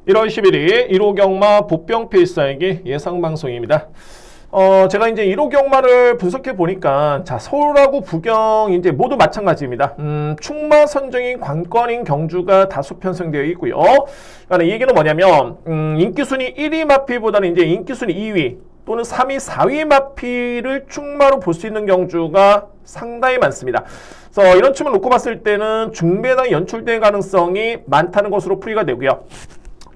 1월 11일 1호 경마 보병 필살기 예상 방송입니다. 제가 이제 1호 경마를 분석해 보니까, 자, 서울하고 부경 이제 모두 마찬가지입니다. 충마 선정인 관건인 경주가 다수 편성되어 있고요. 그러니까 이 얘기는 뭐냐면, 인기순위 1위 마필보다는 이제 인기순위 2위 또는 3위, 4위 마필을 충마로 볼 수 있는 경주가 상당히 많습니다. 그래서 이런 춤을 놓고 봤을 때는 중배당 연출될 가능성이 많다는 것으로 풀이가 되고요.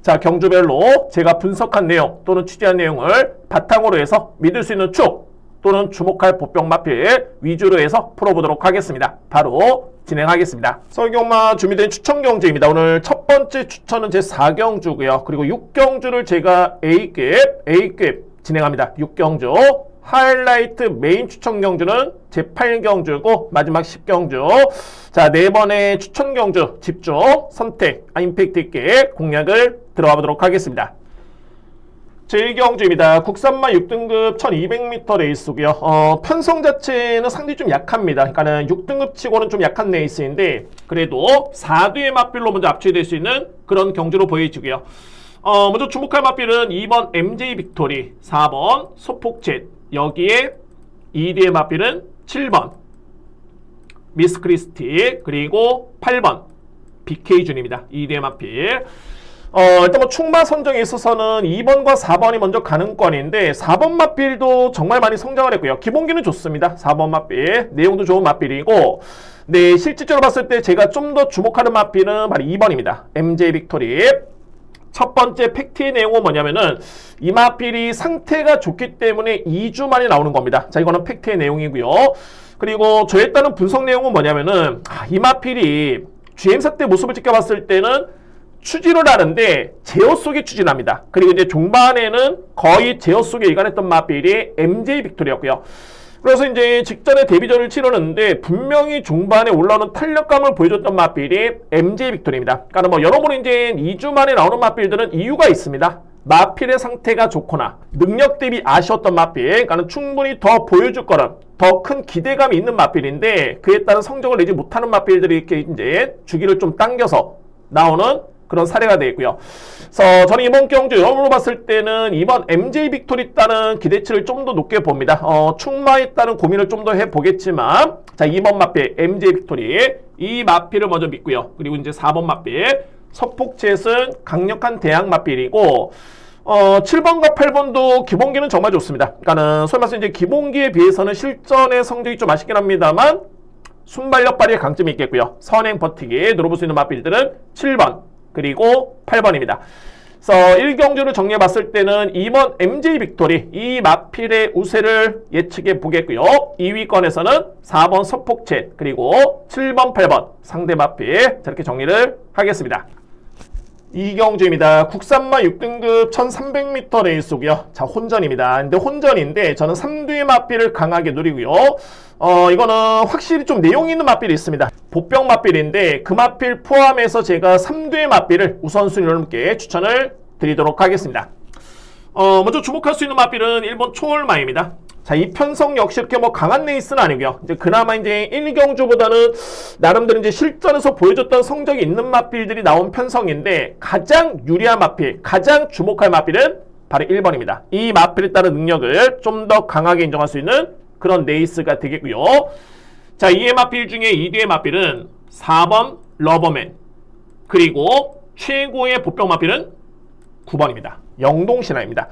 자, 경주별로 제가 분석한 내용 또는 취재한 내용을 바탕으로 해서 믿을 수 있는 축 또는 주목할 보병 마필 위주로 해서 풀어보도록 하겠습니다. 바로 진행하겠습니다. 서울경마 준비된 추천 경주입니다. 오늘 첫 번째 추천은 제 4경주고요. 그리고 6경주를 제가 A급 진행합니다. 6경주. 하이라이트 메인 추천 경주는 제 8경주고 마지막 10경주. 자, 4번의 추천 경주 집중, 선택, 임팩트 있게 공략을 들어가 보도록 하겠습니다. 제1경주입니다. 국산마 6등급 1200m 레이스고요. 편성 자체는 상당히 좀 약합니다. 그러니까는 6등급 치고는 좀 약한 레이스인데 그래도 4뒤의 마필로 먼저 압축될 수 있는 그런 경주로 보여지고요. 먼저 주목할 마필은 2번 MJ 빅토리, 4번 소폭챗, 여기에 2뒤의 마필은 7번 미스 크리스티, 그리고 8번 BK준입니다. 2뒤의 마필. 일단 뭐 충마 선정에 있어서는 2번과 4번이 먼저 가능권인데 4번 마필도 정말 많이 성장을 했고요. 기본기는 좋습니다. 4번 마필. 내용도 좋은 마필이고, 네, 실질적으로 봤을 때 제가 좀 더 주목하는 마필은 바로 2번입니다. MJ 빅토리. 첫 번째 팩트의 내용은 뭐냐면은 이 마필이 상태가 좋기 때문에 2주 만에 나오는 겁니다. 자, 이거는 팩트의 내용이고요. 그리고 저에 따른 분석 내용은 뭐냐면은 이 마필이 GM사 때 모습을 지켜봤을 때는 추진을 하는데 제어 속에 추진합니다. 그리고 이제 종반에는 거의 제어 속에 일관했던 마필이 MJ 빅토리였고요. 그래서 이제 직전에 데뷔전을 치르는데 분명히 종반에 올라오는 탄력감을 보여줬던 마필이 MJ 빅토리입니다. 그러니까 뭐 여러분이 이제 2주 만에 나오는 마필들은 이유가 있습니다. 마필의 상태가 좋거나 능력 대비 아쉬웠던 마필, 그러니까 충분히 더 보여줄 거는 더 큰 기대감이 있는 마필인데 그에 따른 성적을 내지 못하는 마필들이 이렇게 이제 주기를 좀 당겨서 나오는 그런 사례가 되어 있고요. 그래서 저는 이번 경주 여러분으로 봤을 때는 이번 MJ 빅토리 따른 기대치를 좀 더 높게 봅니다. 충마에 따른 고민을 좀 더 해보겠지만, 자, 2번 마필 MJ 빅토리, 이 마필을 먼저 믿고요. 그리고 이제 4번 마필 서폭챗은 강력한 대항 마필이고, 7번과 8번도 기본기는 정말 좋습니다. 그러니까는 소위 말해서 이제 기본기에 비해서는 실전의 성적이 좀 아쉽긴 합니다만 순발력 발휘의 강점이 있겠고요. 선행 버티기 노려볼 수 있는 마필들은 7번 그리고 8번입니다. 그래서 1경주를 정리해 봤을 때는 2번 MJ 빅토리, 이 마필의 우세를 예측해 보겠고요. 2위권에서는 4번 서폭챗 그리고 7번 8번 상대 마필, 저렇게 정리를 하겠습니다. 2경주입니다. 국산마 6등급 1300m 레이스고요. 자, 혼전입니다. 근데 혼전인데 저는 3뒤의 마필을 강하게 누리고요. 이거는 확실히 좀 내용이 있는 마필이 있습니다. 보병 마필인데 그 마필 포함해서 제가 3뒤의 마필을 우선순위로 여러분께 추천을 드리도록 하겠습니다. 먼저 주목할 수 있는 마필은 1번 초월마입니다. 자, 이 편성 역시 이렇게 뭐 강한 레이스는 아니고요. 이제 그나마 이제 1경주보다는 나름대로 이제 실전에서 보여줬던 성적이 있는 마필들이 나온 편성인데 가장 유리한 마필, 가장 주목할 마필은 바로 1번입니다. 이 마필에 따른 능력을 좀 더 강하게 인정할 수 있는 그런 레이스가 되겠고요. 자, 2의 마필 중에 2뒤의 마필은 4번 러버맨, 그리고 최고의 보병 마필은 9번입니다. 영동신화입니다.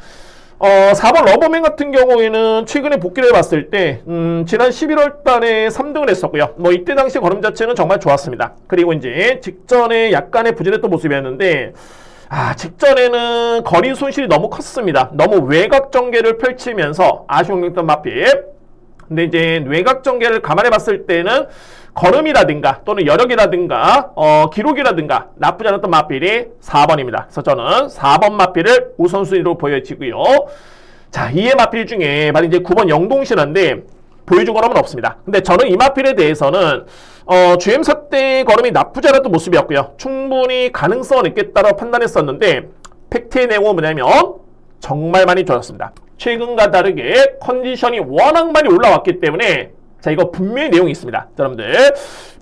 4번 러버맨 같은 경우에는 최근에 복귀를 해봤을 때 지난 11월 달에 3등을 했었고요. 뭐 이때 당시 걸음 자체는 정말 좋았습니다. 그리고 이제 직전에 약간의 부진했던 모습이었는데 직전에는 거리 손실이 너무 컸습니다. 너무 외곽 전개를 펼치면서 아쉬웠던 마필. 근데 이제 외곽 전개를 감안해 봤을 때는 걸음이라든가 또는 여력이라든가 기록이라든가 나쁘지 않았던 마필이 4번입니다. 그래서 저는 4번 마필을 우선순위로 보여지고요. 자, 2의 마필 중에 바로 이제 9번 영동신화인데 보여준 걸음은 없습니다. 근데 저는 이 마필에 대해서는 GM사 때 걸음이 나쁘지 않았던 모습이었고요. 충분히 가능성은 있겠다고 판단했었는데 팩트의 내용은 뭐냐면 정말 많이 좋았습니다. 최근과 다르게 컨디션이 워낙 많이 올라왔기 때문에 자, 이거 분명히 내용이 있습니다. 여러분들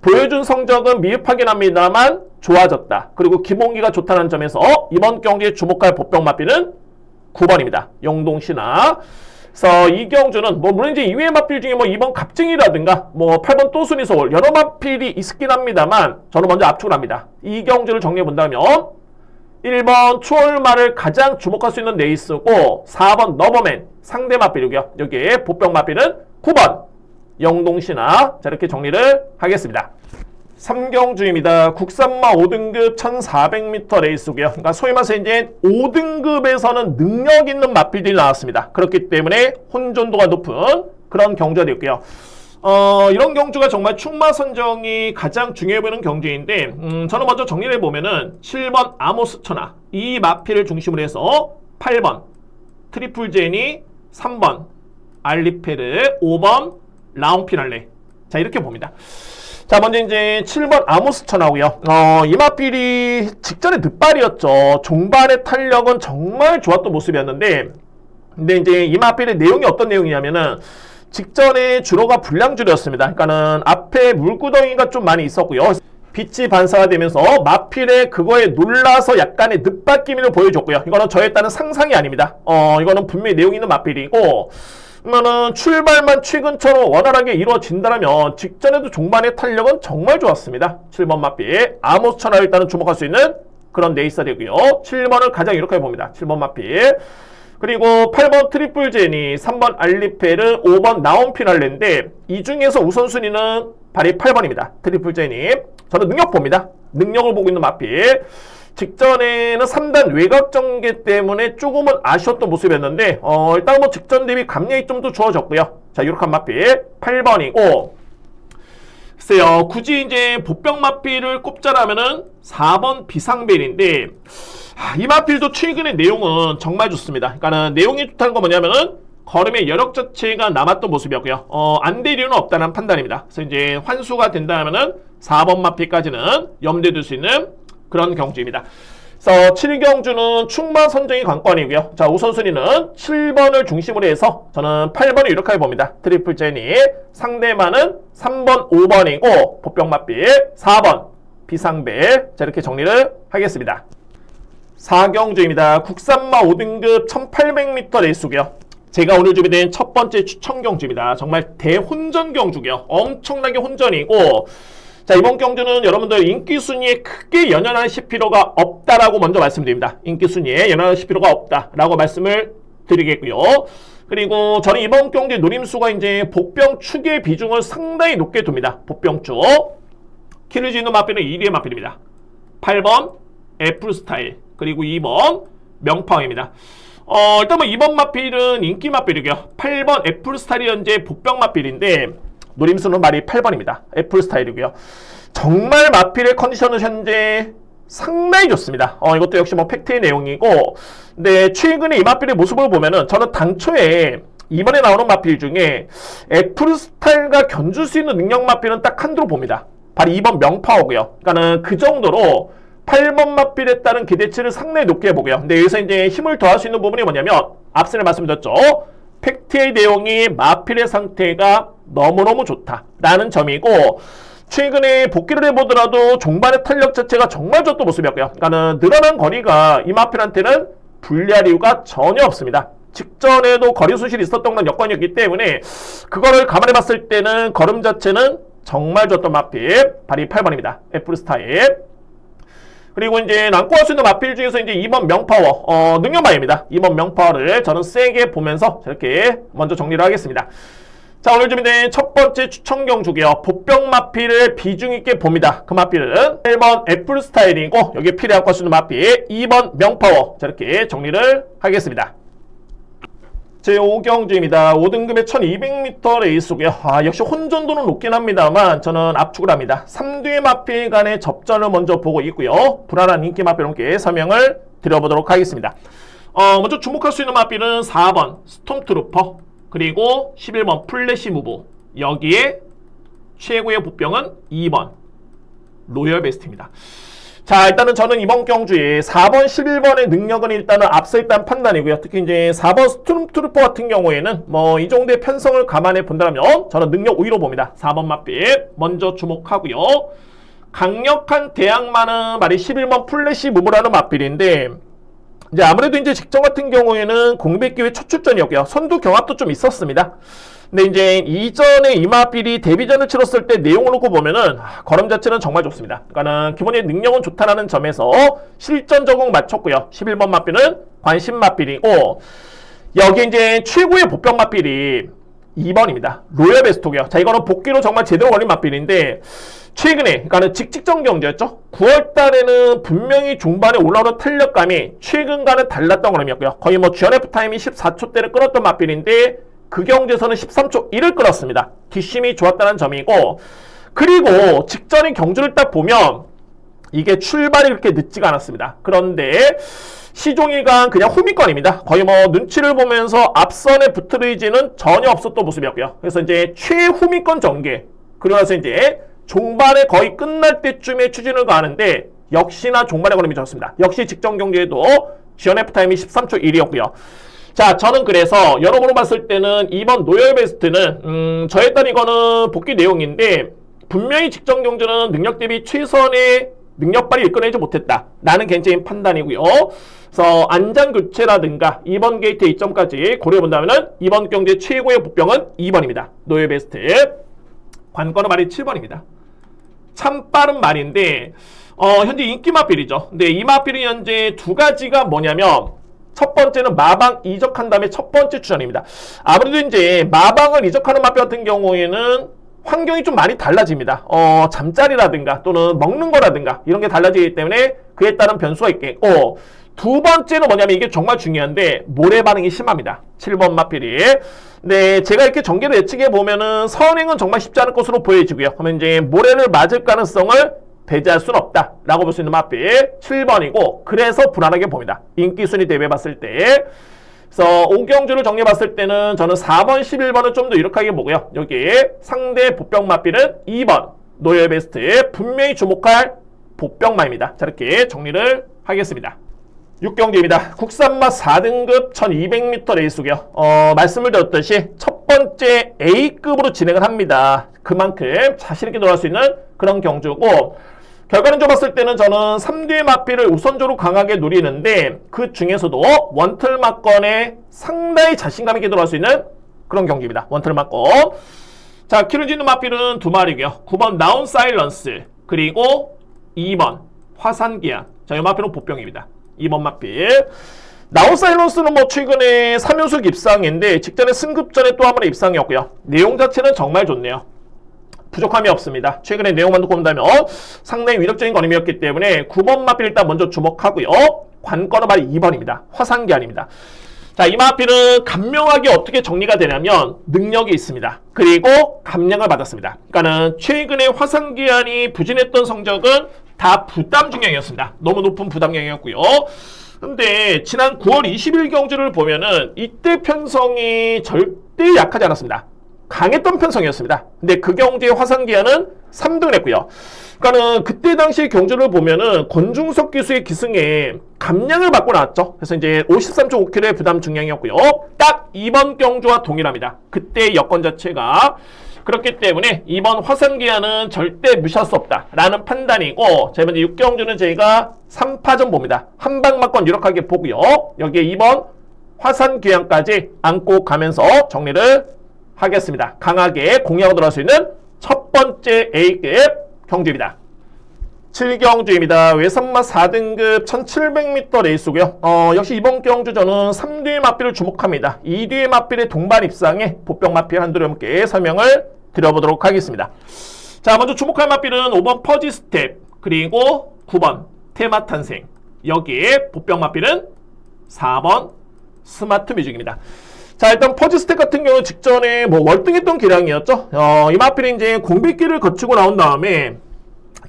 보여준 성적은 미흡하긴 합니다만 좋아졌다. 그리고 기본기가 좋다는 점에서 이번 경기에 주목할 보병 마필은 9번입니다. 영동신화. 그래서 이 경주는 물론 이제 이외의 마필 중에 2번 갑증이라든가 8번 또순이 서울 여러 마필이 있긴 합니다만 저는 먼저 압축을 합니다. 이 경주를 정리해 본다면 1번 추월말을 가장 주목할 수 있는 레이스고 4번 너버맨 상대 마필이고요. 여기에 보병 마필은 9번 영동신화. 자, 이렇게 정리를 하겠습니다. 3경주입니다. 국산마 5등급 1400m 레이스고요. 그러니까 소위 말해서 이제 5등급에서는 능력 있는 마필들이 나왔습니다. 그렇기 때문에 혼존도가 높은 그런 경주가 되었고요. 이런 경주가 정말 충마 선정이 가장 중요해 보이는 경주인데 저는 먼저 정리를 해보면은 7번 아모스 천하 이 마필을 중심으로 해서 8번 트리플 제니, 3번 알리페르, 5번 라옹피날레. 자, 이렇게 봅니다. 자, 먼저 이제 7번 아모스 천하고요. 이 마필이 직전에 늦발이었죠. 종반의 탄력은 정말 좋았던 모습이었는데, 근데 이제 이 마필의 내용이 어떤 내용이냐면은 직전에 주로가 불량주였습니다. 그러니까는 앞에 물구덩이가 좀 많이 있었고요. 빛이 반사가 되면서 마필의 그거에 놀라서 약간의 늦바퀴미를 보여줬고요. 이거는 저에 따른 상상이 아닙니다. 이거는 분명히 내용 있는 마필이고, 그러면은 출발만 최근처럼 원활하게 이루어진다면 직전에도 종반의 탄력은 정말 좋았습니다. 7번 마필 아모스 천하를 일단은 주목할 수 있는 그런 레이스가 되고요. 7번을 가장 유력하게 봅니다. 7번 마필. 그리고 8번 트리플 제니, 3번 알리페르, 5번 나온피날레인데 이 중에서 우선순위는 발이 8번입니다. 트리플 제니. 저는 능력 봅니다. 능력을 보고 있는 마필. 직전에는 3단 외곽 전개 때문에 조금은 아쉬웠던 모습이었는데 일단 직전 대비 감량이 좀 더 좋아졌고요. 자, 유력한 마필 8번이고 글쎄요, 굳이 이제 보병 마필을 꼽자라면은 4번 비상벨인데 이 마필도 최근의 내용은 정말 좋습니다. 그러니까는 내용이 좋다는 건 뭐냐면은 걸음의 여력 자체가 남았던 모습이었고요. 안 될 이유는 없다는 판단입니다. 그래서 이제 환수가 된다면은 4번 마필까지는 염두에 둘 수 있는 그런 경주입니다. 그래서 7경주는 충마 선정이 관건이고요. 자, 우선순위는 7번을 중심으로 해서 저는 8번을 유력하게 봅니다. 트리플 제니. 상대만은 3번, 5번이고 보병 마필 4번 비상벨. 자, 이렇게 정리를 하겠습니다. 4경주입니다. 국산마 5등급 1800m 레이스고요. 제가 오늘 준비된 첫 번째 추천 경주입니다. 정말 대혼전 경주고요. 엄청나게 혼전이고 자, 이번 경주는 여러분들 인기 순위에 크게 연연하실 필요가 없다라고 먼저 말씀드립니다. 인기 순위에 연연하실 필요가 없다라고 말씀을 드리겠고요. 그리고 저는 이번 경주의 노림수가 이제 복병 축의 비중을 상당히 높게 둡니다. 복병 축. 키르지누 마필은 1위의 마필입니다. 8번 애플스타일, 그리고 2번 명파워입니다. 일단 2번 마필은 인기 마필이고요. 8번 애플스타일이 현재 복병 마필인데 노림수는 말이 8번입니다. 애플스타일이고요. 정말 마필의 컨디션은 현재 상당히 좋습니다. 이것도 역시 팩트의 내용이고, 근데 최근에 이 마필의 모습을 보면은 저는 당초에 이번에 나오는 마필 중에 애플스타일과 견줄 수 있는 능력 마필은 딱 한두로 봅니다. 바로 2번 명파워고요. 그러니까는 그 정도로 8번 마필에 따른 기대치를 상당히 높게 보고요. 근데 여기서 이제 힘을 더할 수 있는 부분이 뭐냐면 앞선에 말씀드렸죠. 팩트의 내용이 마필의 상태가 너무너무 좋다라는 점이고, 최근에 복귀를 해보더라도 종반의 탄력 자체가 정말 좋던 모습이었고요. 그러니까는 늘어난 거리가 이 마필한테는 불리할 이유가 전혀 없습니다. 직전에도 거리 손실이 있었던 건 여건이었기 때문에 그거를 감안해 봤을 때는 걸음 자체는 정말 좋던 마필, 발이 8번입니다. 애플스타일. 그리고 이제 남고 할 수 있는 마필 중에서 이제 2번 명파워, 능력마입니다. 2번 명파워를 저는 세게 보면서 이렇게 먼저 정리를 하겠습니다. 자, 오늘 준비된 첫 번째 추천 경주고요. 보병 마필을 비중 있게 봅니다. 그 마필은 1번 애플스타일이고 여기에 필요하고 할 수 있는 마필 2번 명파워. 자, 이렇게 정리를 하겠습니다. 제5경주입니다. 5등급의 1200m 레이스고요. 역시 혼전도는 높긴 합니다만 저는 압축을 합니다. 3뒤의 마필 간의 접전을 먼저 보고 있고요. 불안한 인기 마필 함께 설명을 드려보도록 하겠습니다. 먼저 주목할 수 있는 마필은 4번 스톰트루퍼, 그리고 11번 플래시 무브. 여기에 최고의 보병은 2번 로열 베스트입니다. 자, 일단은 저는 이번 경주에 4번, 11번의 능력은 일단은 앞서 있다는 판단이고요. 특히 이제 4번 스톰트루퍼 같은 경우에는 뭐 이 정도의 편성을 감안해 본다면 저는 능력 우위로 봅니다. 4번 맛빛 먼저 주목하고요. 강력한 대항마는 말이 11번 플래시 무브라는 맛빛인데 이제 아무래도 이제 직전 같은 경우에는 공백 기회 첫 출전이었고요. 선두 경합도 좀 있었습니다. 근데 이제 이전에 이마필이 데뷔전을 치렀을 때 내용을 놓고 보면은 걸음 자체는 정말 좋습니다. 그러니까는 기본의 능력은 좋다라는 점에서 실전 적응 맞췄고요. 11번 마필은 관심 마필이고 여기 이제 최고의 보병 마필이 2번입니다. 로열 베스토고요. 자, 이거는 복귀로 정말 제대로 걸린 마필인데 최근에 그러니까는 직전 경주였죠. 9월 달에는 분명히 중반에 올라오는 탄력감이 최근과는 달랐던 걸음이었고요. 거의 뭐 GNF 타임이 14초대를 끊었던 마필인데 그 경주에서는 13초 1을 끌었습니다. 뒷심이 좋았다는 점이고 그리고 직전의 경주를 딱 보면 이게 출발이 그렇게 늦지가 않았습니다. 그런데 시종일관 그냥 후미권입니다. 거의 뭐 눈치를 보면서 앞선에 붙을 의지는 전혀 없었던 모습이었고요. 그래서 이제 최후미권 전개 그리고 나서 이제 종반에 거의 끝날 때쯤에 추진을 가하는데 역시나 종반의 걸음이 좋습니다. 역시 직전 경주에도 GNF 타임이 13초 1이었고요. 자, 저는 그래서 여러모로 봤을 때는 이번 노열 베스트는 저에 따른 이거는 복귀 내용인데 분명히 직전 경주는 능력 대비 최선의 능력 발휘 이끌어내지 못했다 라는 개인적인 판단이고요. 그래서 안장 교체라든가 이번 게이트 이점까지 고려해본다면 이번 경주의 최고의 복병은 2번입니다. 노열 베스트 관건은 말이 7번입니다. 참 빠른 말인데 현재 인기 마필이죠. 근데 이 마필이 현재 두 가지가 뭐냐면 첫 번째는 마방 이적한 다음에 첫 번째 출전입니다. 아무래도 이제 마방을 이적하는 마필 같은 경우에는 환경이 좀 많이 달라집니다. 잠자리라든가 또는 먹는 거라든가 이런 게 달라지기 때문에 그에 따른 변수가 있겠고 두 번째는 뭐냐면 이게 정말 중요한데 모래 반응이 심합니다. 7번 마필이. 네, 제가 이렇게 전개를 예측해 보면은 선행은 정말 쉽지 않을 것으로 보여지고요. 그러면 이제 모래를 맞을 가능성을 배제할 수는 없다라고 볼 수 있는 마필 7번이고 그래서 불안하게 봅니다. 인기 순위 대비해 봤을 때. 그래서 5경주를 정리해 봤을 때는 저는 4번, 11번을 좀 더 유력하게 보고요. 여기 상대 복병 마필은 2번 노열 베스트 분명히 주목할 복병마입니다. 자, 이렇게 정리를 하겠습니다. 6경주입니다. 국산마 4등급 1200m 레이스고요. 말씀을 드렸듯이 첫 번째 A급으로 진행을 합니다. 그만큼 자신있게 돌아갈 수 있는 그런 경주고 결과는 좀 봤을 때는 저는 3뒤의 마필을 우선적으로 강하게 노리는데 그 중에서도 원틀 막건에 상당히 자신감 있게 돌아갈 수 있는 그런 경기입니다. 원틀 막건. 자, 키를 짓는 마필은 두 마리고요. 9번 나온 사일런스 그리고 2번 화산기한. 자, 이 마필은 보병입니다. 2번 마필. 나온 사일런스는 뭐 최근에 3연속 입상인데 직전에 승급전에 또 한 번의 입상이었고요. 내용 자체는 정말 좋네요. 부족함이 없습니다. 최근에 내용만 듣고 본다면 상당히 위력적인 걸음이었기 때문에 9번 마필 일단 먼저 주목하고요. 관건은 바로 2번입니다. 화산기한입니다. 자, 이 마필은 감명하게 어떻게 정리가 되냐면 능력이 있습니다. 그리고 감량을 받았습니다. 그러니까는 최근에 화산기한이 부진했던 성적은 다 부담 중량이었습니다. 너무 높은 부담량이었고요. 근데 지난 9월 20일 경주를 보면은 이때 편성이 절대 약하지 않았습니다. 강했던 편성이었습니다. 근데 그 경주의 화산기한은 3등을 했고요. 그러니까는 그때 당시 경주를 보면은 권중석 기수의 기승에 감량을 받고 나왔죠. 그래서 이제 53.5kg의 부담 중량이었고요. 딱 이번 경주와 동일합니다. 그때 여건 자체가. 그렇기 때문에 이번 화산기한은 절대 무시할 수 없다라는 판단이고 자, 이번 6경주는 저희가 3파전 봅니다. 한방막권 유력하게 보고요. 여기에 2번 화산기한까지 안고 가면서 정리를 하겠습니다. 강하게 공략으로 들어갈 수 있는 첫 번째 A급 경주입니다. 7경주입니다. 외선마 4등급 1700m 레이스고요. 역시 이번 경주 저는 3뒤의 마필을 주목합니다. 2뒤의 마필의 동반 입상에 보병 마필 한두 함께 설명을 드려보도록 하겠습니다. 자, 먼저 주목할 마필은 5번 퍼지 스텝 그리고 9번 테마 탄생 여기에 보병 마필은 4번 스마트 뮤직입니다. 자, 일단 퍼지 스텝 같은 경우 직전에 뭐 월등했던 기량이었죠. 이 마필이 이제 공백기를 거치고 나온 다음에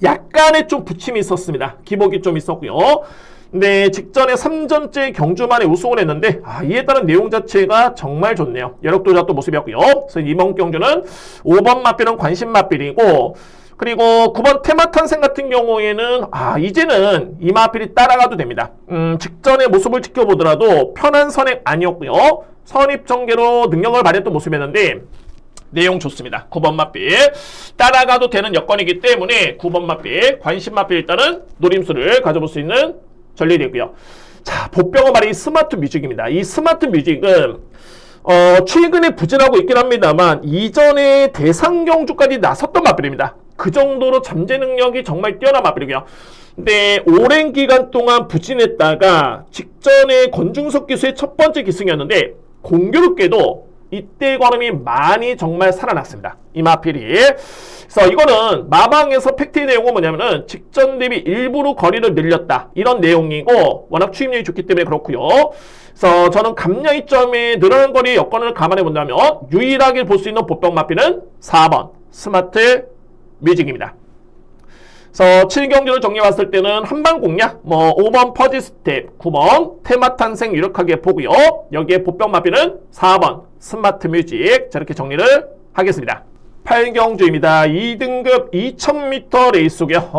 약간의 좀 부침이 있었습니다. 기복이 좀 있었고요. 근데 직전에 3전째 경주만에 우승을 했는데 이에 따른 내용 자체가 정말 좋네요. 여력도 잡던 모습이었고요. 그래서 이번 경주는 5번 마필은 관심 마필이고 그리고 9번 테마탄생 같은 경우에는 이제는 이 마필이 따라가도 됩니다. 직전의 모습을 지켜보더라도 편한 선행 아니었고요. 선입전개로 능력을 발휘했던 모습이었는데 내용 좋습니다. 9번 마필 따라가도 되는 여건이기 때문에 9번 마필 관심 마필 일단은 노림수를 가져볼 수 있는 전리되고요. 자, 보병어 말이 스마트 뮤직입니다. 이 스마트 뮤직은 최근에 부진하고 있긴 합니다만 이전에 대상경주까지 나섰던 마필입니다. 그 정도로 잠재 능력이 정말 뛰어난 마필이고요. 근데 오랜 기간 동안 부진했다가 직전에 권중석 기수의 첫 번째 기승이었는데 공교롭게도 이때 걸음이 많이 정말 살아났습니다. 이 마필이. 그래서 이거는 마방에서 팩트의 내용은 뭐냐면은 직전 대비 일부러 거리를 늘렸다. 이런 내용이고 워낙 추임력이 좋기 때문에 그렇고요. 그래서 저는 감량이점의 늘어난 거리의 여건을 감안해 본다면 유일하게 볼 수 있는 보병 마필은 4번 스마트 뮤직입니다. 그래서 7경주를 정리해봤을 때는 한방 공략, 5번 퍼지 스텝, 9번 테마 탄생 유력하게 보고요. 여기에 보병 마필은 4번 스마트 뮤직. 저렇게 정리를 하겠습니다. 8경주입니다. 2등급 2000m 레이스고요.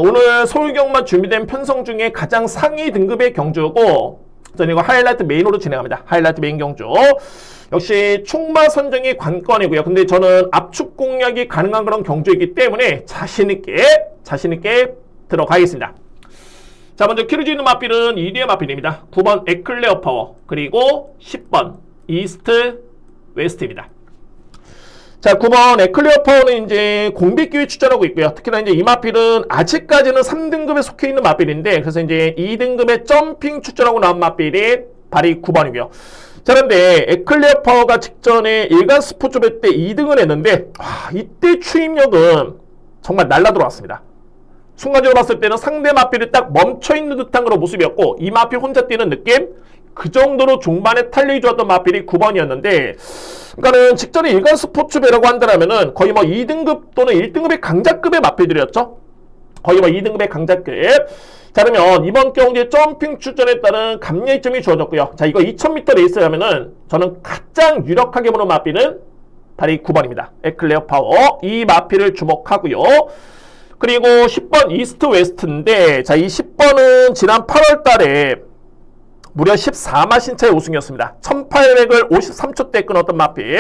오늘 서울경만 준비된 편성 중에 가장 상위 등급의 경주고 저는 이거 하이라이트 메인으로 진행합니다. 하이라이트 메인 경주. 역시 총마 선정이 관건이고요. 근데 저는 압축 공략이 가능한 그런 경주이기 때문에 자신있게 들어가겠습니다. 자, 먼저 키루즈 있는 마필은 2뒤의 마필입니다. 9번 에클레어 파워, 그리고 10번 이스트 웨스트입니다. 자, 9번 에클레어 파워는 이제 공백기에 출전하고 있고요. 특히나 이제 이 마필은 아직까지는 3등급에 속해 있는 마필인데, 그래서 이제 2등급에 점핑 출전하고 나온 마필이 발이 9번이고요. 자, 그런데 에클레어 파워가 직전에 일간 스포츠배 때 2등을 했는데, 이때 추임력은 정말 날라 들어왔습니다. 순간적으로 봤을 때는 상대 마필이 딱 멈춰있는 듯한 그런 모습이었고, 이 마필 혼자 뛰는 느낌? 그 정도로 중반에 탄력이 좋았던 마필이 9번이었는데, 그러니까는 직전에 일간 스포츠배라고 한다면은 거의 2등급 또는 1등급의 강자급의 마필들이었죠. 거의 2등급의 강자급. 자, 그러면 이번 경기에 점핑 출전에 따른 감량점이 주어졌고요. 자, 이거 2000m 레이스라면은 저는 가장 유력하게 보는 마필은 발이 9번입니다. 에클레어 파워. 이 마필을 주목하고요. 그리고 10번 이스트 웨스트인데, 자, 이 10번은 지난 8월 달에 무려 14만 신차의 우승이었습니다. 1800을 53초대 끊었던 마필.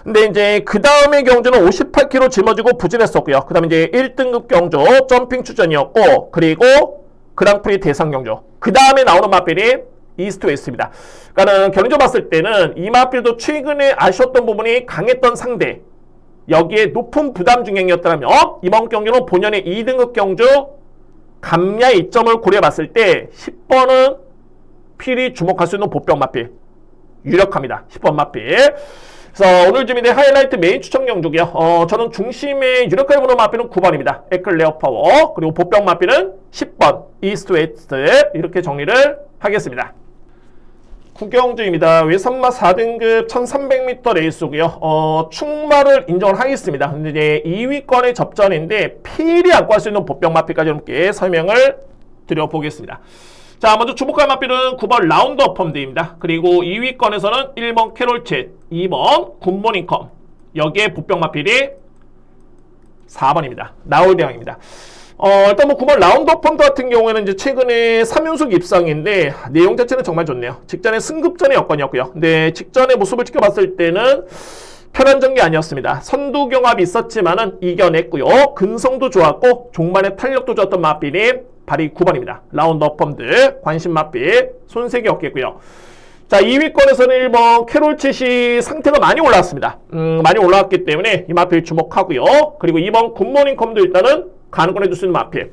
근데 이제 그 다음의 경주는 58km 짊어지고 부진했었고요. 그 다음에 이제 1등급 경주 점핑 출전이었고, 그리고 그랑프리 대상 경주. 그 다음에 나오는 마필이 이스트 웨스트입니다. 그러니까는 결론적으로 봤을 때는 이 마필도 최근에 아쉬웠던 부분이 강했던 상대, 여기에 높은 부담 중행이었다면 이번 경주는 본연의 2등급 경주 감야 이점을 고려해봤을 때 10번은 필히 주목할 수 있는 보병 마필 유력합니다. 10번 마필. 그래서 오늘 준비된 하이라이트 메인 추천 경주고요. 저는 중심에 유력하게 보는 마필은 9번입니다. 에클레어 파워. 그리고 보병 마필은 10번 이스트 웨스트. 이렇게 정리를 하겠습니다. 9경주입니다. 외선마 4등급 1300m 레이스고요. 충마를 인정을 하겠습니다. 근데 이제 2위권의 접전인데 필히 안고 할 수 있는 보병 마필까지 함께 설명을 드려보겠습니다. 자, 먼저 주목할 마필은 9번 라운드 펌드입니다. 그리고 2위권에서는 1번 캐롤챗, 2번 굿모닝컴. 여기에 보병 마필이 4번입니다. 나올대왕입니다. 일단 9번 라운드 펌드 같은 경우에는 이제 최근에 3연속 입상인데 내용 자체는 정말 좋네요. 직전에 승급전의 여건이었고요. 근데 직전의 모습을 지켜봤을 때는 편한 전개 아니었습니다. 선두 경합이 있었지만은 이겨냈고요. 근성도 좋았고 종반의 탄력도 좋았던 마필이 발이 9번입니다. 라운드 펌드 관심 마필 손색이 없겠고요. 자, 2위권에서는 1번 캐롤챗이 상태가 많이 올라왔습니다. 많이 올라왔기 때문에 이 마필 주목하고요. 그리고 2번 굿모닝컴도 일단은 가능권 해줄 수 있는 마필.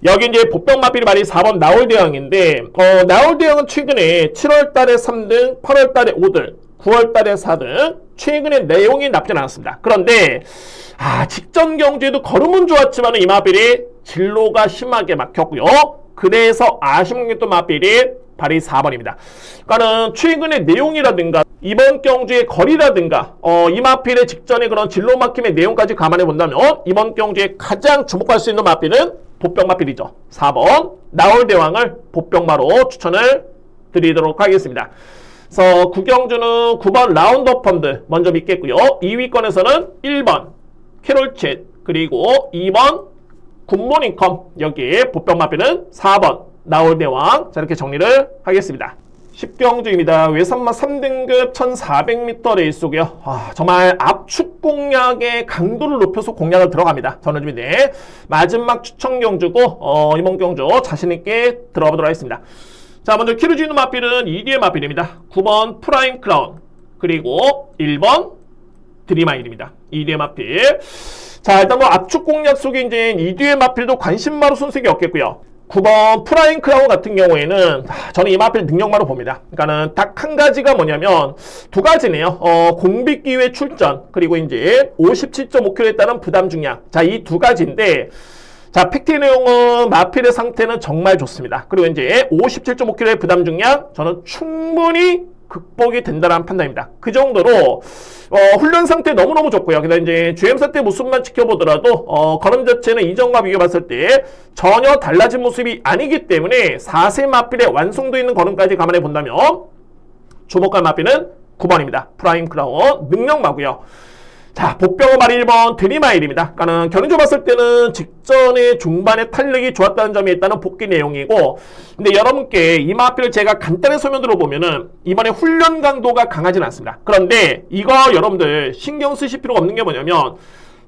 여기 이제 보병 마필이 말이 4번 나올대왕인데, 나올대왕은 최근에 7월달에 3등, 8월달에 5등, 9월달에 4등, 최근에 내용이 나쁘진 않았습니다. 그런데, 직전 경주에도 걸음은 좋았지만 이 마필이 진로가 심하게 막혔고요. 그래서 아쉬운 게 또 마필이 발이 4번입니다. 그러니까는 최근의 내용이라든가 이번 경주의 거리라든가 이 마필의 직전의 그런 진로 막힘의 내용까지 감안해 본다면 이번 경주에 가장 주목할 수 있는 마필은 보병 마필이죠. 4번 나올대왕을 보병마로 추천을 드리도록 하겠습니다. 그래서 9경주는 9번 라운드 펌드 먼저 믿겠고요. 2위권에서는 1번 캐롤챗 그리고 2번 굿모닝컴, 여기 보병마필은 4번 나올대왕. 자, 이렇게 정리를 하겠습니다. 10경주입니다. 외산마 3등급 1400m 레이스고요. 정말 압축 공략의 강도를 높여서 공략을 들어갑니다. 저는 좀 이제 마지막 추천 경주고 이번 경주 자신있게 들어가보도록 하겠습니다. 자, 먼저 키를 주는 마필은 2뒤의 마필입니다. 9번 프라임 크라운, 그리고 1번 드림아일입니다. 2뒤의 마필. 자, 일단 뭐 압축 공략 속에 이제 2뒤의 마필도 관심마로 손색이 없겠고요. 9번 프라임 크라운 같은 경우에는 저는 이 마필 능력마로 봅니다. 그러니까는 딱 한 가지가 뭐냐면 두 가지네요. 공비 기회 출전, 그리고 이제 57.5kg에 따른 부담 중량. 자, 이 두 가지인데, 자, 팩트 내용은 마필의 상태는 정말 좋습니다. 그리고 이제 57.5kg의 부담 중량, 저는 충분히 극복이 된다는 판단입니다. 그 정도로 훈련 상태 너무너무 좋고요. 그다음 이제 GM사 때 모습만 지켜보더라도 걸음 자체는 이전과 비교해봤을 때 전혀 달라진 모습이 아니기 때문에 4세 마필의 완성도 있는 걸음까지 감안해 본다면 주목할 마필은 9번입니다. 프라임 크라운 능력마고요. 자, 보병 말 1번 드림아일입니다. 그러니까는 견인조 봤을 때는 직전에 중반에 탄력이 좋았다는 점이 일단은 복귀 내용이고, 근데 여러분께 이 마필을 제가 간단히 설명드려 보면은 이번에 훈련 강도가 강하지는 않습니다. 그런데 이거 여러분들 신경 쓰실 필요가 없는 게 뭐냐면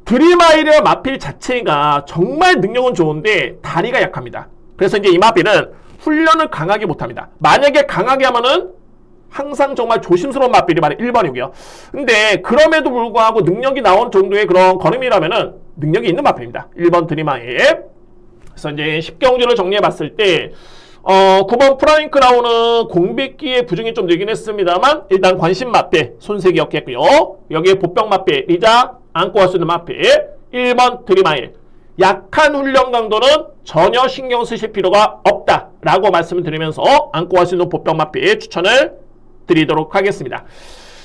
드림아일의 마필 자체가 정말 능력은 좋은데 다리가 약합니다. 그래서 이제 이 마필은 훈련을 강하게 못합니다. 만약에 강하게 하면은 항상 정말 조심스러운 마필이 바로 1번이고요. 근데 그럼에도 불구하고 능력이 나온 정도의 그런 걸음이라면은 능력이 있는 마필입니다. 1번 드림아일. 그래서 이제 10경주를 정리해 봤을 때 9번 프라임 크라운은 공백기의 부중이 좀 늘긴 했습니다만 일단 관심 마필 손색이 없겠고요. 여기에 보병 마필 리자 안고 갈 수 있는 마필 1번 드림아일. 약한 훈련 강도는 전혀 신경 쓰실 필요가 없다라고 말씀을 드리면서 안고 갈 수 있는 보병 마필 추천을 드리도록 하겠습니다.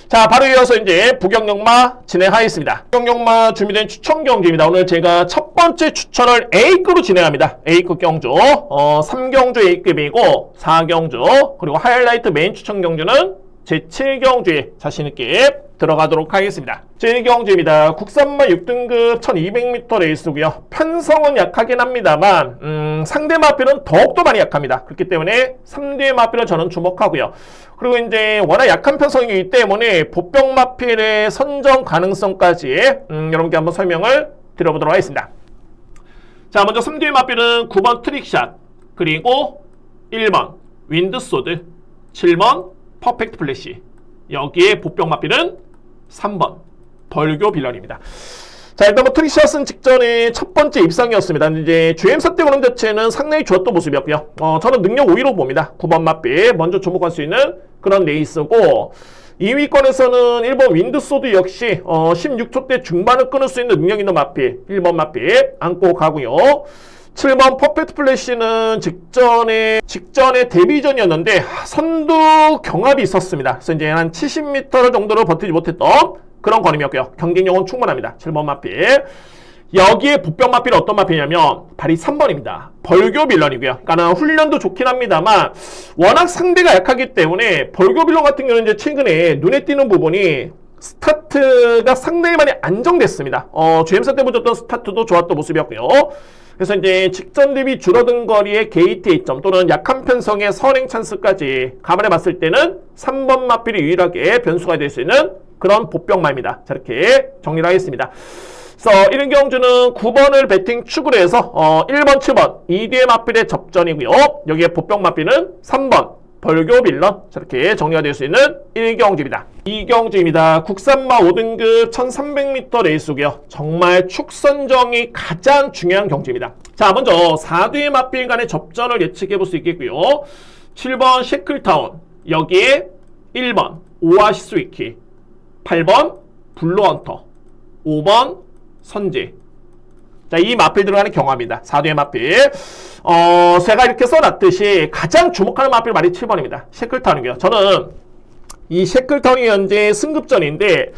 자, 바로 이어서 이제 부경력마 진행하겠습니다. 부경력마 준비된 추천 경주입니다. 오늘 제가 첫 번째 추천을 A급으로 진행합니다. A급 경주. 3경주 A급이고 4경주 그리고 하이라이트 메인 추천 경주는 제7경주에 자신있게 들어가도록 하겠습니다. 제1경주입니다. 국산마 6등급 1200m 레이스고요. 편성은 약하긴 합니다만 상대 마필은 더욱더 많이 약합니다. 그렇기 때문에 3대 마필을 저는 주목하고요. 그리고 이제 워낙 약한 편성이기 때문에 보병 마필의 선정 가능성까지 여러분께 한번 설명을 드려보도록 하겠습니다. 자, 먼저 3대 마필은 9번 트릭샷, 그리고 1번 윈드소드, 7번 퍼펙트 플래시, 여기에 보병 마필은 3번 벌교 빌런입니다. 자, 일단 뭐 트릭샷은 직전에 첫 번째 입상이었습니다. 이제 GM사 때 그런 자체는 상당히 좋았던 모습이었고요. 저는 능력 5위로 봅니다. 9번 마필 먼저 주목할 수 있는 그런 레이스고, 2위권에서는 1번 윈드소드 역시 16초 때 중반을 끊을 수 있는 능력 있는 마필 1번 마필 안고 가고요. 7번 퍼펙트 플래시는 직전에 데뷔전이었는데 선두 경합이 있었습니다. 그래서 이제 한 70m 정도를 버티지 못했던 그런 걸음이었고요. 경쟁력은 충분합니다. 7번 마필. 여기에 보병 마필은 어떤 마필이냐면 발이 3번입니다. 벌교 빌런이고요. 그러니까 훈련도 좋긴 합니다만 워낙 상대가 약하기 때문에 벌교 빌런 같은 경우는 이제 최근에 눈에 띄는 부분이 스타트가 상당히 많이 안정됐습니다. GM사 때 보셨던 스타트도 좋았던 모습이었고요. 그래서 이제 직전 대비 줄어든 거리의 게이트 A점 또는 약한 편성의 선행 찬스까지 감안해 봤을 때는 3번 마필이 유일하게 변수가 될 수 있는 그런 보병마입니다. 자, 이렇게 정리를 하겠습니다. 그래서 1인 경주는 9번을 배팅 축으로 해서 1번, 7번 2뒤의 마필의 접전이고요. 여기에 보병 마필은 3번 벌교 빌런. 저렇게 정리가 될 수 있는 1경주입니다. 2경주입니다. 국산마 5등급 1300m 레이스고요. 정말 축 선정이 가장 중요한 경주입니다. 자, 먼저 4뒤의 마필 간의 접전을 예측해 볼 수 있겠고요. 7번 셰클타운, 여기에 1번 오아시스 위키, 8번 블루헌터, 5번 선제. 자, 이 마필 들어가는 경합입니다. 4뒤의 마필. 제가 이렇게 써놨듯이 가장 주목하는 마필 말이 7번입니다. 셰클타운이고요. 저는 이 셰클타운이 현재 승급전인데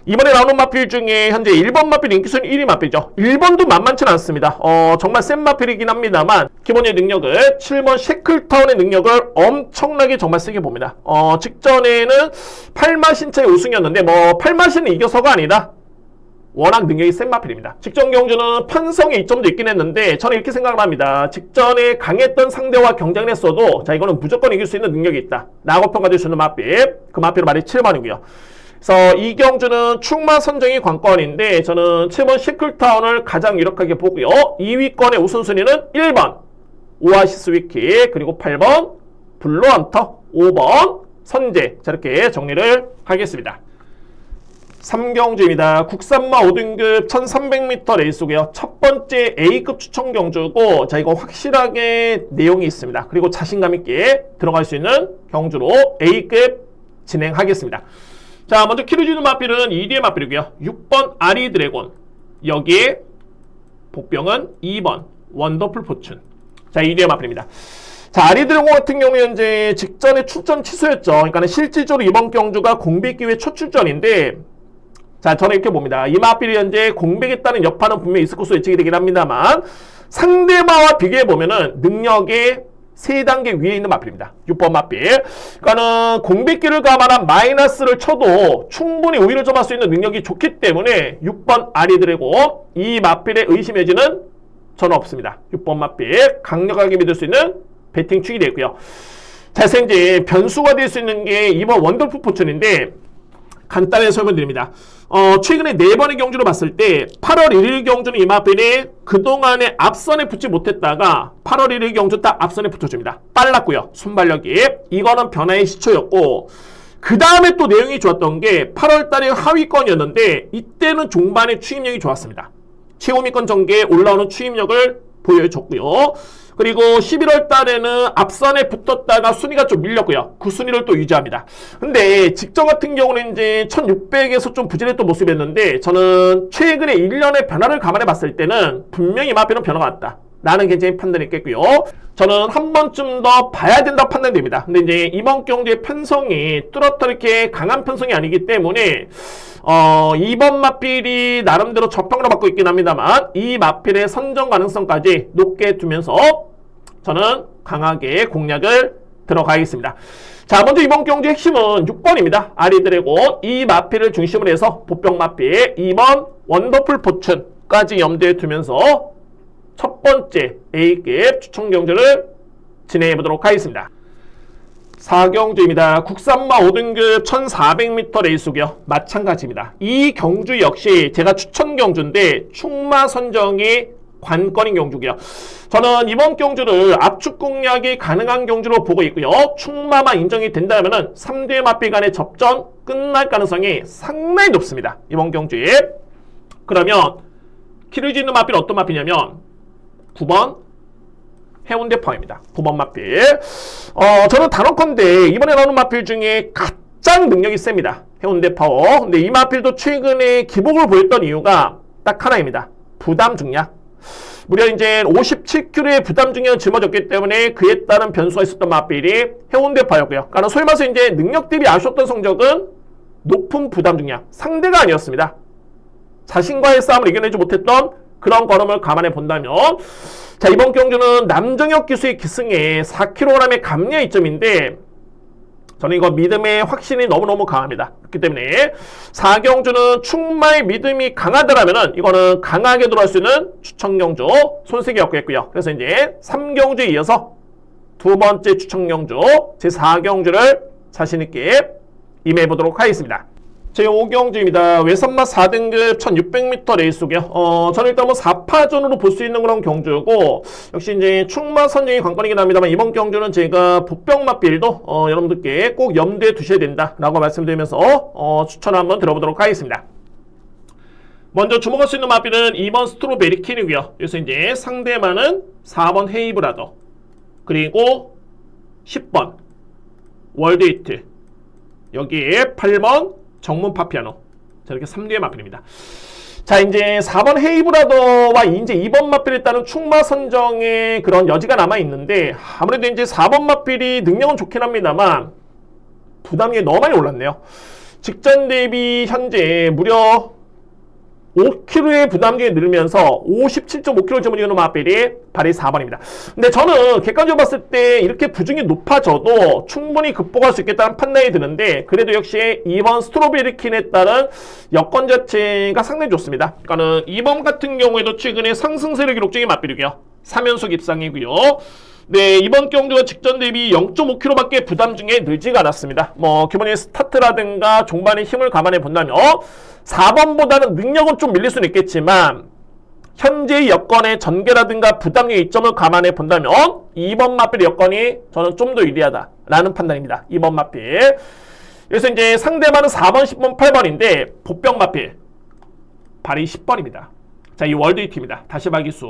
이번에 나오는 마필 중에 현재 1번 마필 인기순위 1위 마필이죠. 1번도 만만치는 않습니다. 정말 센 마필이긴 합니다만 기본의 능력을 7번 셰클타운의 능력을 엄청나게 정말 세게 봅니다. 직전에는 8마 신차의 우승이었는데 뭐 8마신은 이겨서가 아니라 워낙 능력이 센 마필입니다. 직전 경주는 편성의 이점도 있긴 했는데 저는 이렇게 생각을 합니다. 직전에 강했던 상대와 경쟁을 했어도 자 이거는 무조건 이길 수 있는 능력이 있다 라고 평가될 수 있는 마필. 그 마필은 말이 7번이고요. 그래서 이 경주는 충마 선정이 관건인데 저는 7번 시클타운을 가장 유력하게 보고요. 2위권의 우선순위는 1번 오아시스 위키, 그리고 8번 블루헌터, 5번 선제. 자 이렇게 정리를 하겠습니다. 3경주입니다. 국산마 5등급 1300m 레이스고요. 첫 번째 A급 추천 경주고 자 이거 확실하게 내용이 있습니다. 그리고 자신감 있게 들어갈 수 있는 경주로 A급 진행하겠습니다. 자 먼저 키루지누 마필은 2D의 마필이고요. 6번 아리 드래곤, 여기에 복병은 2번 원더풀 포춘. 자 2D의 마필입니다. 자 아리 드래곤 같은 경우는 현재 직전에 출전 취소였죠. 그러니까 실질적으로 이번 경주가 공백 기회 첫 출전인데 자 저는 이렇게 봅니다. 이 마필이 현재 공백에 따른 여파는 분명히 있을 것으로 예측이 되긴 합니다만 상대마와 비교해보면은 능력의 3단계 위에 있는 마필입니다. 6번 마필. 그러니까는 공백기를 감안한 마이너스를 쳐도 충분히 우위를 점할 수 있는 능력이 좋기 때문에 6번 아리 드래곤 이 마필의 의심 여지는 저는 없습니다. 6번 마필 강력하게 믿을 수 있는 배팅 축이 되고요. 자 이제 변수가 될 수 있는 게 이번 원더풀 포춘인데 간단하게 설명드립니다. 최근에 4번의 경주로 봤을 때 8월 1일 경주는 이 마필이 그동안에 앞선에 붙지 못했다가 8월 1일 경주 딱 앞선에 붙어줍니다. 빨랐고요. 순발력이. 이거는 변화의 시초였고 그 다음에 또 내용이 좋았던 게 8월 달에 하위권이었는데 이때는 종반의 추임력이 좋았습니다. 최고위권 전개에 올라오는 추임력을 보여줬고요. 그리고 11월 달에는 앞선에 붙었다가 순위가 좀 밀렸고요. 그 순위를 또 유지합니다. 근데 직전 같은 경우는 이제 1600에서 좀 부진했던 모습이었는데 저는 최근에 1년의 변화를 감안해 봤을 때는 분명히 마필은 변화가 왔다 라는 굉장히 판단이 있겠고요. 저는 한 번쯤 더 봐야 된다 판단됩니다. 근데 이제 이번 경주의 편성이 뚜렷하게 이렇게 강한 편성이 아니기 때문에 이번 마필이 나름대로 저평가를 받고 있긴 합니다만 이 마필의 선정 가능성까지 높게 두면서 저는 강하게 공략을 들어가겠습니다. 자 먼저 이번 경주의 핵심은 6번입니다. 아리 드래곤. 이 마필을 중심으로 해서 보병 마필 2번 원더풀 포춘까지 염두에 두면서 첫 번째 A급 추천 경주를 진행해 보도록 하겠습니다. 4경주입니다. 국산마 5등급 1400m 레이스고요. 마찬가지입니다. 이 경주 역시 제가 추천 경주인데 충마 선정이 관건인 경주고요. 저는 이번 경주를 압축 공략이 가능한 경주로 보고 있고요. 충마만 인정이 된다면 3대 마필 간의 접전 끝날 가능성이 상당히 높습니다. 이번 경주에. 그러면 키루지누 마필 어떤 마필이냐면 9번 해운대 파워입니다. 9번 마필. 저는 단언컨대 이번에 나오는 마필 중에 가장 능력이 셉니다. 해운대 파워. 근데 이 마필도 최근에 기복을 보였던 이유가 딱 하나입니다. 부담 중략. 무려 이제 57kg의 부담 중량을 짊어졌기 때문에 그에 따른 변수가 있었던 마필이 해운대 파워고요. 그러니까 소위 말해서 이제 능력 대비 아쉬웠던 성적은 높은 부담 중량. 상대가 아니었습니다. 자신과의 싸움을 이겨내지 못했던 그런 걸음을 감안해 본다면 자 이번 경주는 남정혁 기수의 기승에 4kg의 감량 이점인데 저는 이거 믿음의 확신이 너무너무 강합니다. 그렇기 때문에 4경주는 충마의 믿음이 강하더라면 이거는 강하게 들어갈 수 있는 추천 경주 손색이었겠고요. 그래서 이제 3경주에 이어서 두 번째 추천 경주 제 4경주를 자신있게 임해 보도록 하겠습니다. 제 5경주입니다. 외선마 4등급 1600m 레이스고요. 저는 일단 뭐 4파전으로 볼 수 있는 그런 경주고 역시 이제 충마 선정이 관건이긴 합니다만 이번 경주는 제가 복병 마필도 여러분들께 꼭 염두에 두셔야 된다라고 말씀드리면서 추천을 한번 들어보도록 하겠습니다. 먼저 주목할 수 있는 마필은 2번 스트로베리 퀸이고요. 그래서 이제 상대마는 4번 헤이브라더 그리고 10번 월드히트 여기에 8번 정문 파피아노. 자, 이렇게 3뒤의 마필입니다. 자, 이제 4번 헤이브라더와 이제 2번 마필에 따른 충마 선정의 그런 여지가 남아있는데, 아무래도 이제 4번 마필이 능력은 좋긴 합니다만, 부담이 너무 많이 올랐네요. 직전 대비 현재 무려 5kg의 부담중이 늘면서 57.5kg 집어넣는 마필이 발이 4번입니다. 근데 저는 객관적으로 봤을 때 이렇게 부중이 높아져도 충분히 극복할 수 있겠다는 판단이 드는데 그래도 역시 2번 스트로베리 킨에 따른 여건 자체가 상당히 좋습니다. 그러니까는 2번 같은 경우에도 최근에 상승세를 기록 중인 마필이고요. 3연속 입상이고요. 네, 이번 경주가 직전 대비 0.5kg밖에 부담 중에 늘지가 않았습니다. 뭐 기본적인 스타트라든가 종반의 힘을 감안해 본다면 4번보다는 능력은 좀 밀릴 수는 있겠지만 현재의 여건의 전개라든가 부담의 이점을 감안해 본다면 2번 마필의 여건이 저는 좀 더 유리하다라는 판단입니다. 2번 마필. 그래서 이제 상대방은 4번, 10번, 8번인데 보병 마필 발이 10번입니다. 자, 이 월드히트입니다. 다시 봐기수.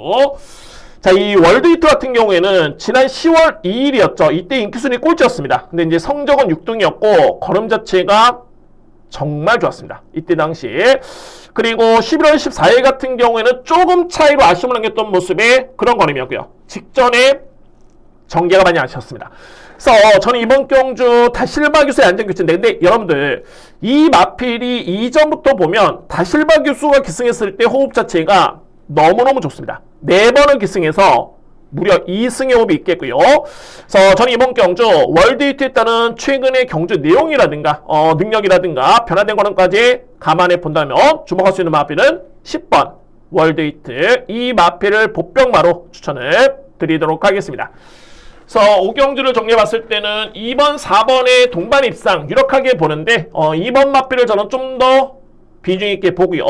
자, 이 월드히트 같은 경우에는 지난 10월 2일이었죠. 이때 인기순위 꼴찌였습니다. 근데 이제 성적은 6등이었고 걸음 자체가 정말 좋았습니다. 이때 당시에. 그리고 11월 14일 같은 경우에는 조금 차이로 아쉬움을 남겼던 모습의 그런 걸음이었고요. 직전에 전개가 많이 아쉬웠습니다. 그래서 저는 이번 경주 다실바 교수의 안전교체인데 근데 여러분들 이 마필이 이전부터 보면 다실바 교수가 기승했을 때 호흡 자체가 너무너무 좋습니다. 4번을 기승해서 무려 2승의 호흡이 있겠고요. 그래서 저는 이번 경주 월드히트에 따른 최근의 경주 내용이라든가 능력이라든가 변화된 거는까지 감안해 본다면 주목할 수 있는 마필은 10번 월드히트 이 마필을 보병마로 추천을 드리도록 하겠습니다. 그래서 5경주를 정리해 봤을 때는 2번, 4번의 동반 입상 유력하게 보는데 2번 마필을 저는 좀 더 비중 있게 보고요.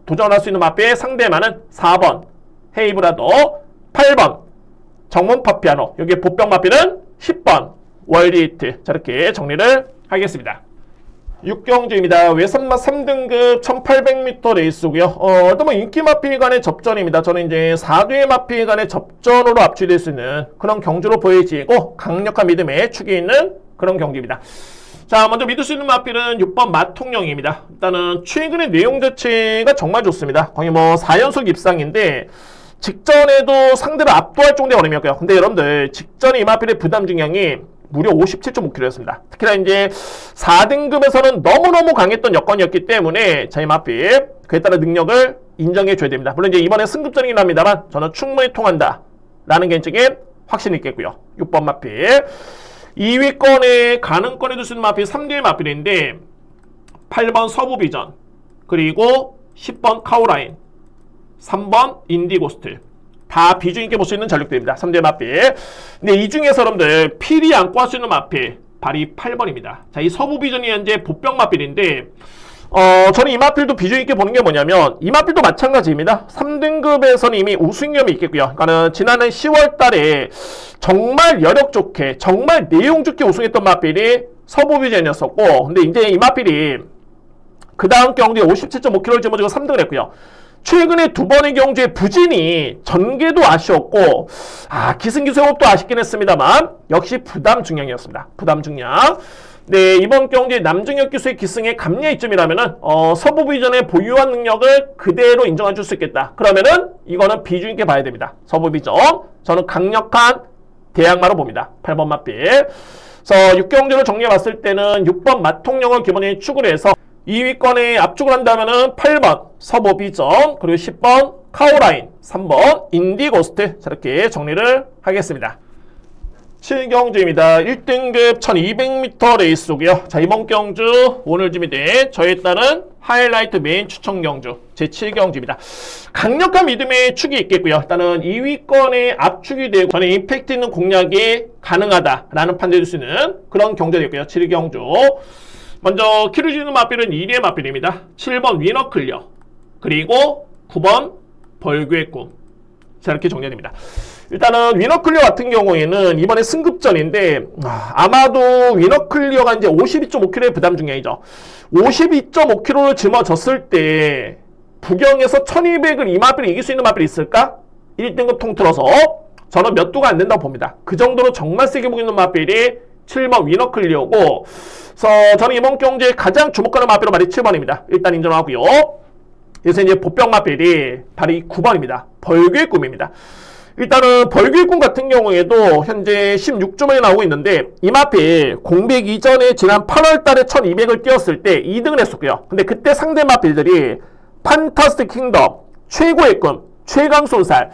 도전할 수 있는 마필의 상대만은 4번 헤이브라더 8번 정문 파피아노 여기에 보병 마필은 10번 월드히트 저렇게 정리를 하겠습니다. 6경주입니다. 외선마 3등급 1800m 레이스고요. 일단 뭐 인기 마필 간의 접전입니다. 저는 이제 4두의 마필 간의 접전으로 압축될 수 있는 그런 경주로 보여지고 강력한 믿음에 축이 있는 그런 경기입니다. 자, 먼저 믿을 수 있는 마필은 6번 마통령입니다. 일단은 최근의 내용 자체가 정말 좋습니다. 거의 뭐 4연속 입상인데 직전에도 상대를 압도할 정도의 어림이었고요. 근데 여러분들 직전에 이 마필의 부담 중량이 무려 57.5kg였습니다. 특히나 이제 4등급에서는 너무너무 강했던 여건이었기 때문에 자, 이 마필 그에 따른 능력을 인정해 줘야 됩니다. 물론 이제 이번에 승급전이긴 합니다만 저는 충분히 통한다 라는 개인적인 확신이 있겠고요. 6번 마필 2위권에 가능권에 둘 수 있는 마필 3개의 마필인데 8번 서부비전 그리고 10번 카오라인 3번 인디고스트 다 비중 있게 볼 수 있는 전력들입니다. 3대 마필. 근데 이 중에서 여러분들 필이 안고 할 수 있는 마필 발이 8번입니다. 자, 이 서부비전이 현재 보병 마필인데 저는 이 마필도 비중 있게 보는 게 뭐냐면 이 마필도 마찬가지입니다. 3등급에서는 이미 우승경이 있겠고요. 그러니까는 지난해 10월 달에 정말 여력 좋게 정말 내용 좋게 우승했던 마필이 서부비전이었었고 근데 이제 이 마필이 그 다음 경기에 57.5kg를 짊어지고 3등을 했고요. 최근에 두 번의 경주의 부진이 전개도 아쉬웠고 기승기수 호흡도 아쉽긴 했습니다만 역시 부담 중량이었습니다. 부담 중량. 네, 이번 경주의 남중혁 기수의 기승의 감리의 이점이라면은 서부비전의 보유한 능력을 그대로 인정해 줄 수 있겠다. 그러면은 이거는 비중 있게 봐야 됩니다. 서부비전. 저는 강력한 대항마로 봅니다. 8번 마필. 그래서 6경주를 정리해 봤을 때는 6번 마통령을 기본에 축을 해서 2위권에 압축을 한다면은 8번 서부비전 그리고 10번 카오라인 3번 인디고스트 저렇게 정리를 하겠습니다. 7경주입니다. 1등급 1200m 레이스고요. 자, 이번 경주 오늘 준비된 저에 따른 하이라이트 메인 추천 경주 제7경주입니다. 강력한 믿음의 축이 있겠고요. 일단은 2위권에 압축이 되고 저는 임팩트 있는 공략이 가능하다라는 판단을 줄 수 있는 그런 경주였고요. 7경주. 먼저 키를 주는 마필은 1위의 마필입니다. 7번 위너클리어 그리고 9번 벌교의 꿈 자, 이렇게 정리됩니다. 일단은 위너클리어 같은 경우에는 이번에 승급전인데 아마도 위너클리어가 이제 52.5kg의 부담 중량이죠. 52.5kg를 짊어졌을 때 부경에서 1200을 이 마필이 이길 수 있는 마필이 있을까? 1등급 통틀어서 저는 몇 도가 안 된다고 봅니다. 그 정도로 정말 세게 보이는 마필이 7번 위너클리어고 그래서 저는 이번 경주에 가장 주목하는 마필은 발이 7번입니다. 일단 인정하고요. 그래서 이제 보병 마필이 발이 9번입니다. 벌교의 꿈입니다. 일단은 벌교의 꿈 같은 경우에도 현재 16주만에 나오고 있는데 이 마필 공백 이전에 지난 8월 달에 1200을 뛰었을 때 2등을 했었고요. 근데 그때 상대 마필들이 판타스틱 킹덤, 최고의 꿈, 최강손살.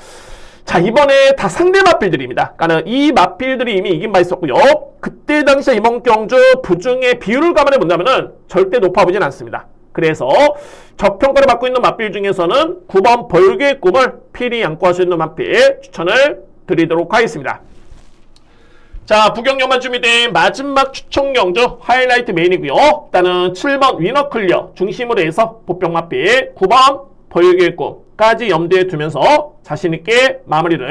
자, 이번에 다 상대 맞필들입니다. 그러니까 이 맞필들이 이미 이긴 바 있었고요. 그때 당시에 이번 경주 부중의 비율을 감안해 본다면은 절대 높아 보진 않습니다. 그래서 저평가를 받고 있는 맞필 중에서는 9번 벌교의 꿈을 필히 안고 할 수 있는 맞필 추천을 드리도록 하겠습니다. 자, 부경력만 준비된 마지막 추천 경주 하이라이트 메인이고요. 일단은 7번 위너 클리어 중심으로 해서 보병 맞필 9번 벌교의 꿈까지 염두에 두면서 자신있게 마무리를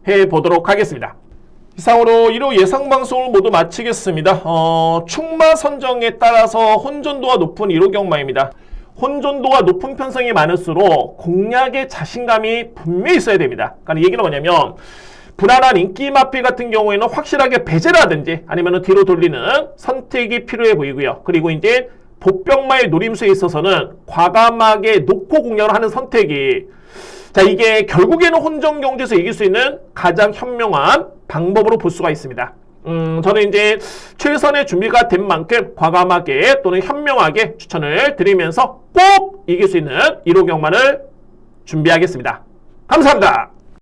해보도록 하겠습니다. 이상으로 1호 예상방송을 모두 마치겠습니다. 충마 선정에 따라서 혼전도가 높은 1호 경마입니다. 혼전도가 높은 편성이 많을수록 공략에 자신감이 분명히 있어야 됩니다. 그러니까 이 얘기는 뭐냐면 불안한 인기 마필 같은 경우에는 확실하게 배제라든지 아니면 뒤로 돌리는 선택이 필요해 보이고요. 그리고 이제 보병마의 노림수에 있어서는 과감하게 놓고 공략을 하는 선택이 자, 이게 결국에는 혼전 경주에서 이길 수 있는 가장 현명한 방법으로 볼 수가 있습니다. 저는 이제 최선의 준비가 된 만큼 과감하게 또는 현명하게 추천을 드리면서 꼭 이길 수 있는 1호 경마를 준비하겠습니다. 감사합니다.